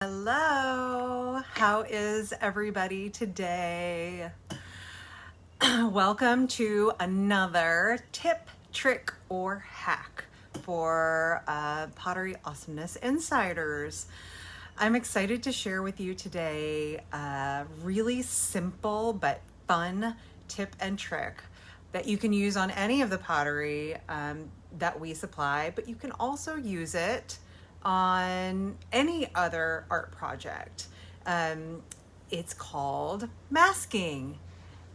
Hello, how is everybody today? Welcome to another tip, trick, or hack for Pottery Awesomeness Insiders. I'm excited to share with you today a really simple but fun tip and trick that you can use on any of the pottery that we supply, but you can also use it on any other art project. It's called masking.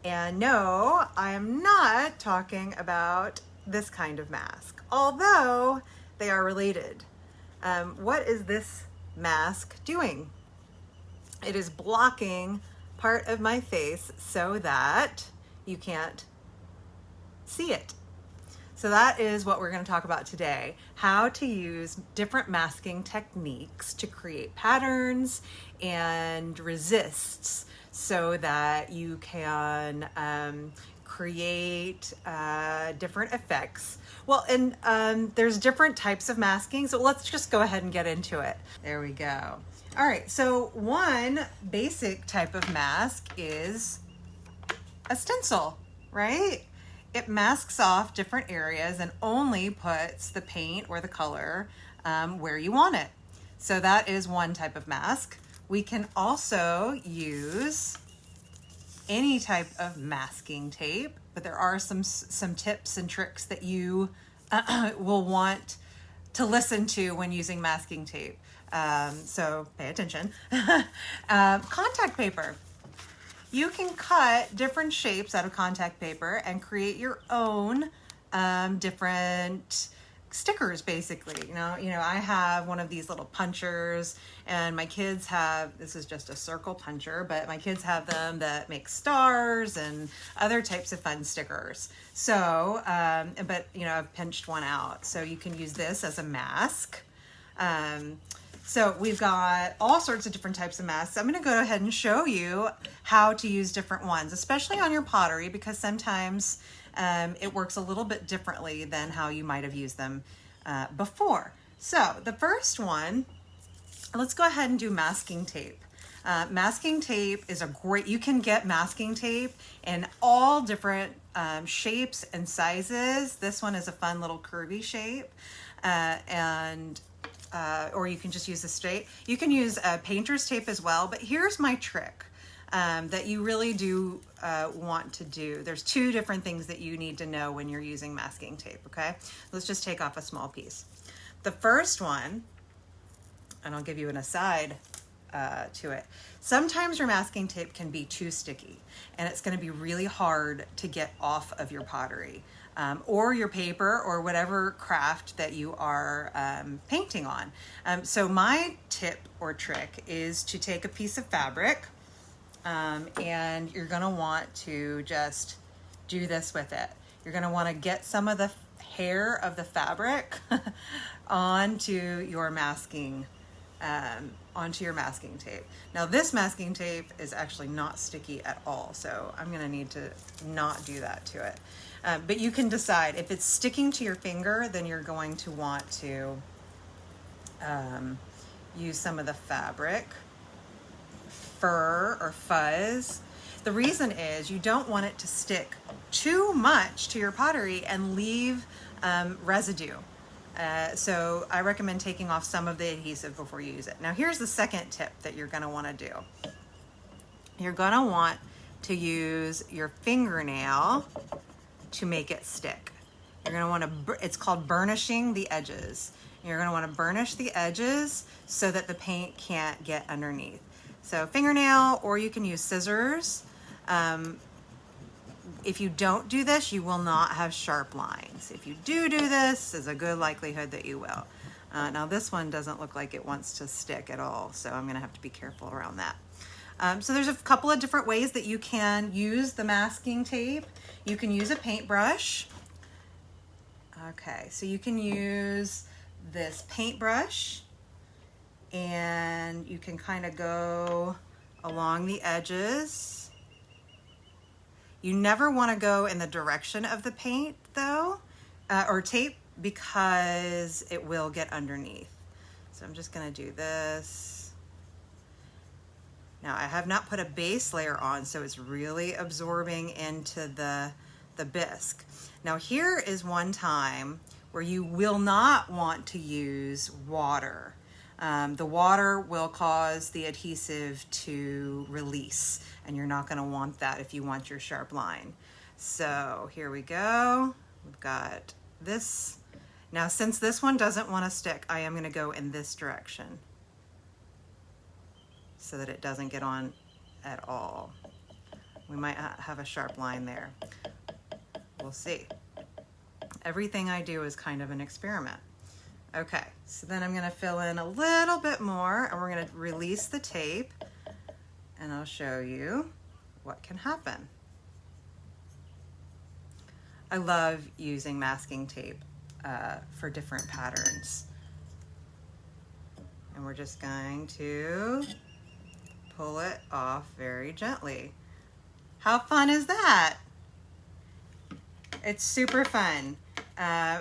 And no, I am not talking about this kind of mask, although they are related. What is this mask doing? It is blocking part of my face so that you can't see it. So that is what we're going to talk about today, how to use different masking techniques to create patterns and resists so that you can create different effects. Well, and there's different types of masking, so let's just go ahead and get into it. There we go. All right, so one basic type of mask is a stencil, right? It masks off different areas and only puts the paint or the color where you want it. So that is one type of mask. We can also use any type of masking tape, but there are some tips and tricks that you will want to listen to when using masking tape. So pay attention. Contact paper. You can cut different shapes out of contact paper and create your own different stickers, basically. You know, I have one of these little punchers, and my kids have, this is just a circle puncher, but my kids have them that make stars and other types of fun stickers. So, but you know, I've pinched one out. So you can use this as a mask. So we've got all sorts of different types of masks. I'm going to go ahead and show you how to use different ones, especially on your pottery, because sometimes it works a little bit differently than how you might have used them before. So the first one, let's go ahead and do masking tape. Masking tape is a great, you can get masking tape in all different shapes and sizes. This one is a fun little curvy shape, or you can just use a straight. You can use painter's tape as well, but here's my trick that you really do want to do. There's two different things that you need to know when you're using masking tape, okay? Let's just take off a small piece. The first one, and I'll give you an aside to it. Sometimes your masking tape can be too sticky, and it's going to be really hard to get off of your pottery. Or your paper or whatever craft that you are painting on. So my tip or trick is to take a piece of fabric and you're gonna want to just do this with it. You're gonna wanna get some of the hair of the fabric onto your masking tape. Now this masking tape is actually not sticky at all, so I'm gonna need to not do that to it. But you can decide if it's sticking to your finger, then you're going to want to use some of the fabric, fur or fuzz. The reason is you don't want it to stick too much to your pottery and leave residue. So I recommend taking off some of the adhesive before you use it. Now here's the second tip that you're gonna wanna do. You're gonna want to use your fingernail to make it stick. You're gonna wanna, it's called burnishing the edges. You're gonna wanna burnish the edges so that the paint can't get underneath. So fingernail, or you can use scissors. If you don't do this, you will not have sharp lines. If you do this, there's a good likelihood that you will. Now this one doesn't look like it wants to stick at all, so I'm gonna have to be careful around that. So there's a couple of different ways that you can use the masking tape. You can use a paintbrush. Okay, so you can use this paintbrush and you can kind of go along the edges. You never want to go in the direction of the paint though, or tape, because it will get underneath. So I'm just gonna do this. Now I have not put a base layer on, so it's really absorbing into the bisque. Now here is one time where you will not want to use water. The water will cause the adhesive to release, and you're not going to want that if you want your sharp line. So here we go. We've got this. Now since this one doesn't want to stick, I am going to go in this direction so that it doesn't get on at all. We might have a sharp line there. We'll see. Everything I do is kind of an experiment. Okay, so then I'm going to fill in a little bit more, and we're going to release the tape, and I'll show you what can happen. I love using masking tape for different patterns. And we're just going to pull it off very gently. How fun is that? It's super fun.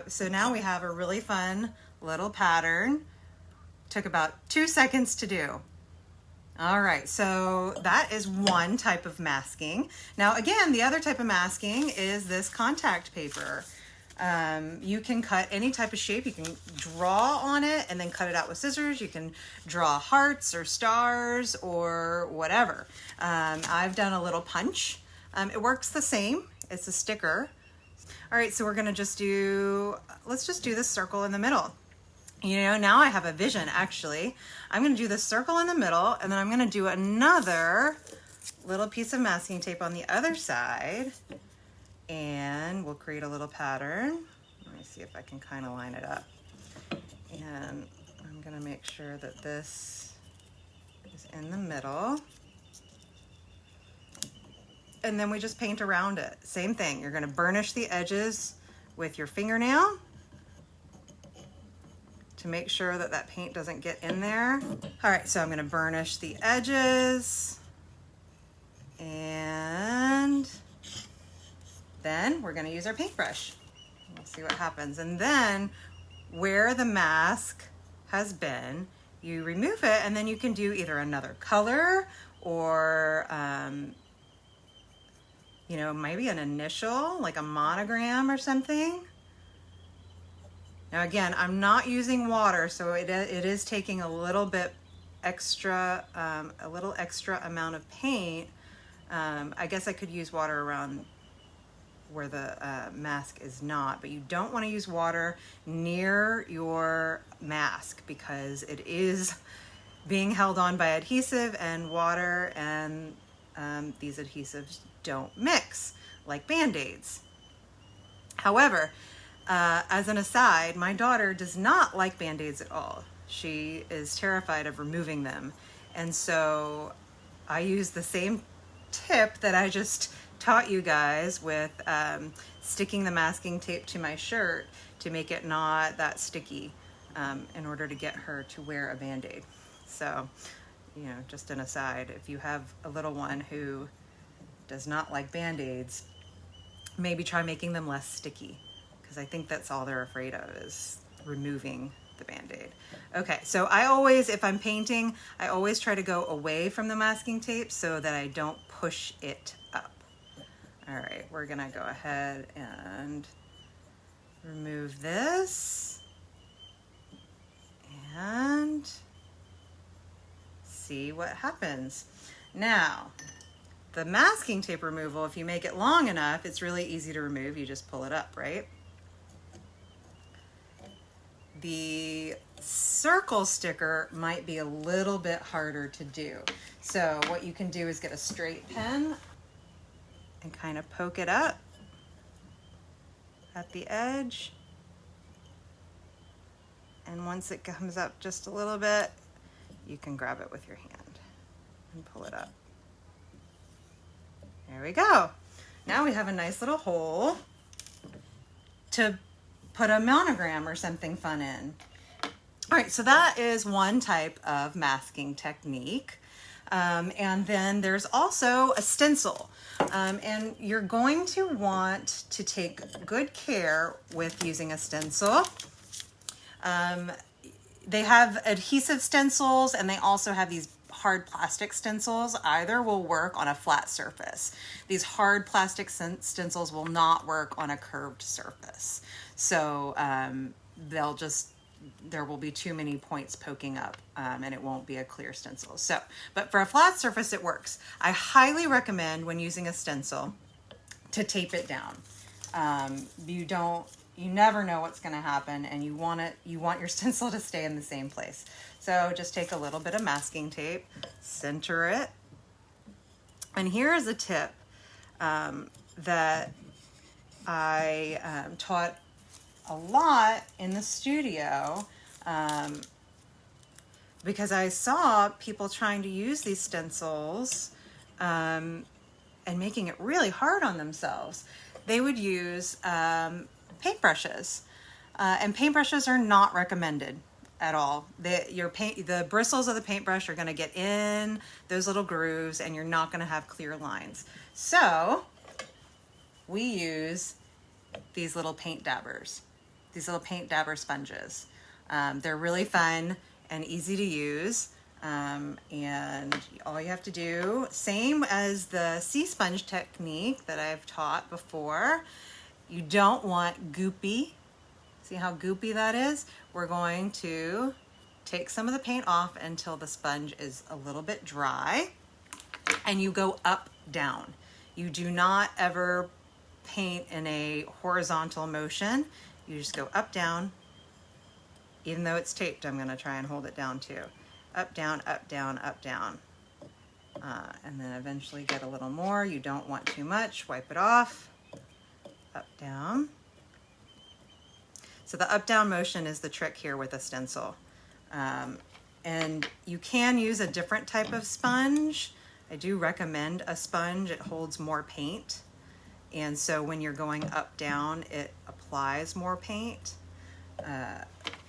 So now we have a really fun little pattern. Took about 2 seconds to do. All right, so that is one type of masking. Now again, the other type of masking is this contact paper. You can cut any type of shape. You can draw on it and then cut it out with scissors. You can draw hearts or stars or whatever. I've done a little punch. It works the same. It's a sticker. All right, so we're gonna just let's just do this circle in the middle. You know, now I have a vision actually. I'm gonna do this circle in the middle, and then I'm gonna do another little piece of masking tape on the other side, and we'll create a little pattern. Let me see if I can kind of line it up. And I'm gonna make sure that this is in the middle. And then we just paint around it. Same thing, you're gonna burnish the edges with your fingernail to make sure that that paint doesn't get in there. All right, so I'm gonna burnish the edges, and then we're gonna use our paintbrush. We'll see what happens. And then where the mask has been, you remove it, and then you can do either another color or you know, maybe an initial, like a monogram or something. Now again, I'm not using water, so it is taking a little bit extra, a little extra amount of paint. I guess I could use water around where the mask is not, but you don't want to use water near your mask because it is being held on by adhesive, and water and these adhesives don't mix like Band-Aids. However, as an aside, my daughter does not like Band-Aids at all. She is terrified of removing them. And so I use the same tip that I just taught you guys with sticking the masking tape to my shirt to make it not that sticky in order to get her to wear a Band-Aid. So, you know, just an aside, if you have a little one who does not like Band-Aids, maybe try making them less sticky, because I think that's all they're afraid of, is removing the Band-Aid. Okay, so I always, if I'm painting, I always try to go away from the masking tape so that I don't push it up. All right, we're gonna go ahead and remove this and see what happens. Now, the masking tape removal, if you make it long enough, it's really easy to remove. You just pull it up, right? The circle sticker might be a little bit harder to do. So what you can do is get a straight pen and kind of poke it up at the edge. And once it comes up just a little bit, you can grab it with your hand and pull it up. There we go. Now we have a nice little hole to put a monogram or something fun in. All right, so that is one type of masking technique. And then there's also a stencil. And you're going to want to take good care with using a stencil. They have adhesive stencils, and they also have these hard plastic stencils. Either will work on a flat surface. These hard plastic stencils will not work on a curved surface. So there will be too many points poking up, and it won't be a clear stencil. So, but for a flat surface, it works. I highly recommend when using a stencil to tape it down. You never know what's going to happen, and you want your stencil to stay in the same place. So just take a little bit of masking tape, center it. And here is a tip that I taught a lot in the studio because I saw people trying to use these stencils and making it really hard on themselves. They would use paintbrushes, and paintbrushes are not recommended at all. The bristles of the paintbrush are going to get in those little grooves, and you're not going to have clear lines. So we use these little paint dabbers, these little paint dabber sponges. They're really fun and easy to use. And all you have to do, same as the sea sponge technique that I've taught before, you don't want goopy. See how goopy that is? We're going to take some of the paint off until the sponge is a little bit dry, and you go up, down. You do not ever paint in a horizontal motion. You just go up, down. Even though it's taped, I'm gonna try and hold it down too. Up, down, up, down, up, down. And then eventually get a little more. You don't want too much, wipe it off. Up, down. So the up, down motion is the trick here with a stencil. And you can use a different type of sponge. I do recommend a sponge. It holds more paint. And so when you're going up, down, it applies more paint.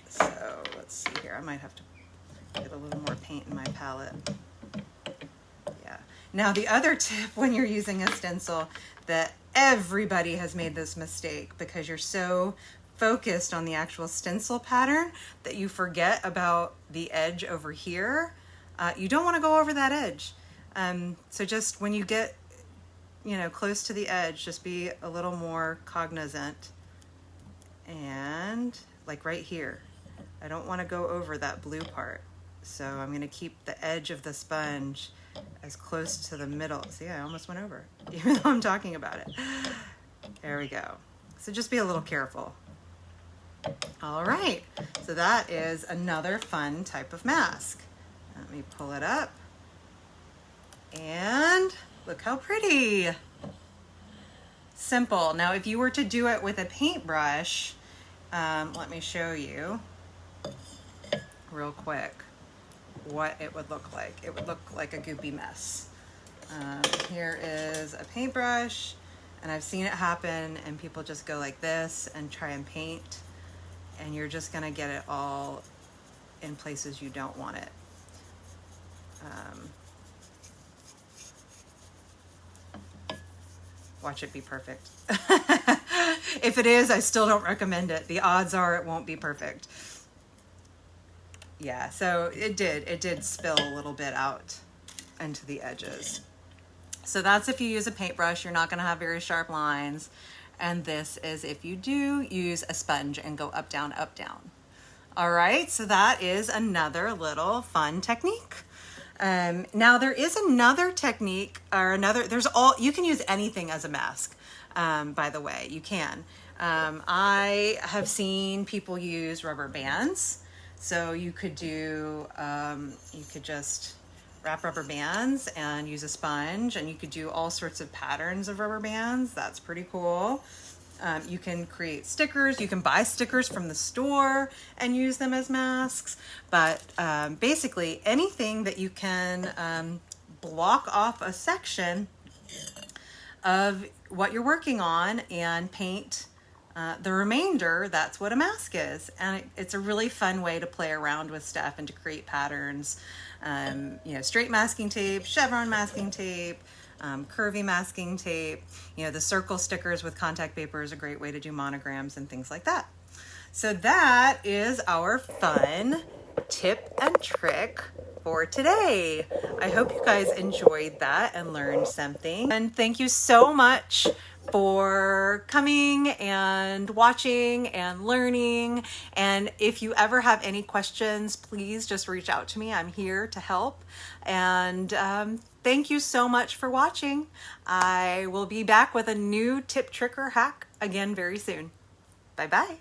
So let's see here. I might have to get a little more paint in my palette. Yeah. Now the other tip when you're using a stencil, that everybody has made this mistake because you're so focused on the actual stencil pattern that you forget about the edge over here. You don't want to go over that edge. So just when you get, close to the edge, just be a little more cognizant. And like right here, I don't want to go over that blue part. So I'm going to keep the edge of the sponge as close to the middle. See, I almost went over, even though I'm talking about it. There we go. So just be a little careful. All right, so that is another fun type of mask. Let me pull it up. And look how pretty. Simple. Now, if you were to do it with a paintbrush, let me show you real quick what it would look like. It would look like a goopy mess. Here is a paintbrush, and I've seen it happen, and people just go like this and try and paint, and you're just gonna get it all in places you don't want it. Watch it be perfect. If it is, I still don't recommend it. The odds are it won't be perfect. Yeah, so it did spill a little bit out into the edges. So that's if you use a paintbrush, you're not gonna have very sharp lines. And this is if you do use a sponge and go up, down, up, down. All right, so that is another little fun technique. Now there is another technique, or you can use anything as a mask, by the way, you can. I have seen people use rubber bands. So you could just wrap rubber bands and use a sponge, and you could do all sorts of patterns of rubber bands. That's pretty cool. You can create stickers. You can buy stickers from the store and use them as masks. But basically anything that you can block off a section of what you're working on and paint the remainder, that's what a mask is. And it's a really fun way to play around with stuff and to create patterns. Straight masking tape, chevron masking tape, curvy masking tape. The circle stickers with contact paper is a great way to do monograms and things like that. So that is our fun tip and trick for today. I hope you guys enjoyed that and learned something. And thank you so much for coming and watching and learning. And if you ever have any questions, please just reach out to me. I'm here to help. And thank you so much for watching. I will be back with a new tip, trick, or hack again very soon. Bye-bye.